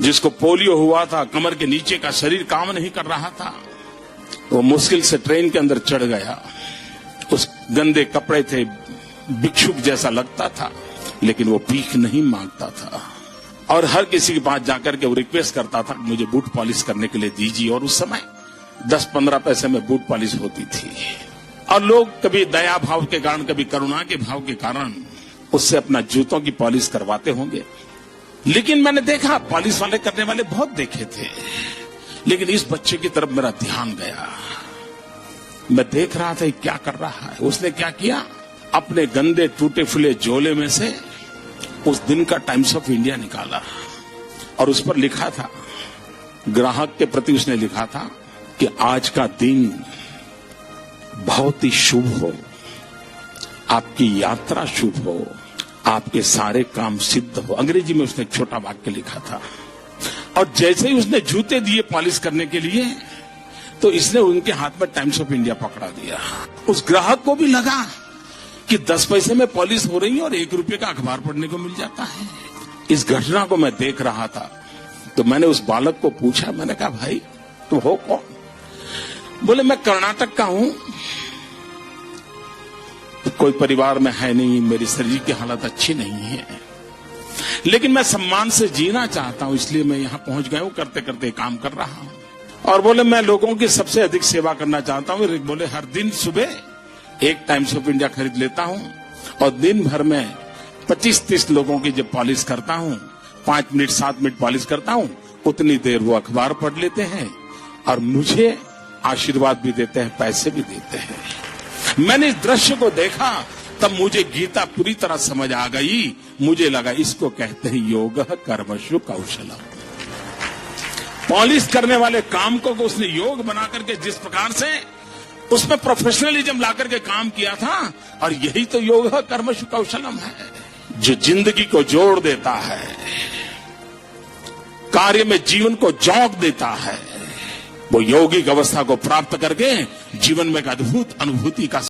जिसको पोलियो हुआ था, कमर के नीचे का शरीर काम नहीं कर रहा था, वो मुश्किल से ट्रेन के अंदर चढ़ गया। उस गंदे कपड़े थे, भिक्षुक जैसा लगता था, लेकिन वो भीख नहीं मांगता था और हर किसी के पास जाकर के वो रिक्वेस्ट करता था मुझे बूट पॉलिश करने के लिए दीजिए। और उस समय 10-15 पैसे में बूट पॉलिश होती थी और लोग कभी दया भाव के कारण, कभी करुणा के भाव के कारण उससे अपना जूतों की पॉलिश करवाते होंगे। लेकिन मैंने देखा, पॉलिश वाले करने वाले बहुत देखे थे, लेकिन इस बच्चे की तरफ मेरा ध्यान गया। मैं देख रहा था क्या कर रहा है। उसने क्या किया, अपने गंदे टूटे फूले झोले में से उस दिन का टाइम्स ऑफ इंडिया निकाला और उस पर लिखा था, ग्राहक के प्रति उसने लिखा था कि आज का दिन बहुत ही शुभ हो, आपकी यात्रा शुभ हो, आपके सारे काम सिद्ध हो। अंग्रेजी में उसने एक छोटा वाक्य लिखा था और जैसे ही उसने जूते दिए पॉलिश करने के लिए, तो इसने उनके हाथ में टाइम्स ऑफ इंडिया पकड़ा दिया। उस ग्राहक को भी लगा कि 10 पैसे में पॉलिश हो रही है और 1 रुपये का अखबार पढ़ने को मिल जाता है। इस घटना को मैं देख रहा था तो मैंने उस बालक को पूछा, मैंने कहा भाई तुम हो कौन? बोले मैं कर्नाटक का हूं, कोई परिवार में है नहीं, मेरी शरीर की हालत अच्छी नहीं है, लेकिन मैं सम्मान से जीना चाहता हूं, इसलिए मैं यहां पहुंच गया हूं, करते करते काम कर रहा हूं। और बोले मैं लोगों की सबसे अधिक सेवा करना चाहता हूं। बोले हर दिन सुबह एक टाइम्स ऑफ इंडिया खरीद लेता हूं और दिन भर में 25-30 लोगों की जब पॉलिश करता हूं, 5 मिनट 7 मिनट पॉलिश करता हूं, उतनी देर वो अखबार पढ़ लेते हैं और मुझे आशीर्वाद भी देते हैं, पैसे भी देते हैं। मैंने इस दृश्य को देखा, तब मुझे गीता पूरी तरह समझ आ गई। मुझे लगा इसको कहते हैं योग कर्मशु कौशलम। पॉलिश करने वाले काम को उसने योग बना करके जिस प्रकार से उसमें प्रोफेशनलिज्म ला करके काम किया था, और यही तो योग कर्मशु कौशलम है, जो जिंदगी को जोड़ देता है, कार्य में जीवन को झोंक देता है। वो यौगिक अवस्था को प्राप्त करके जीवन में एक अद्भुत अनुभूति का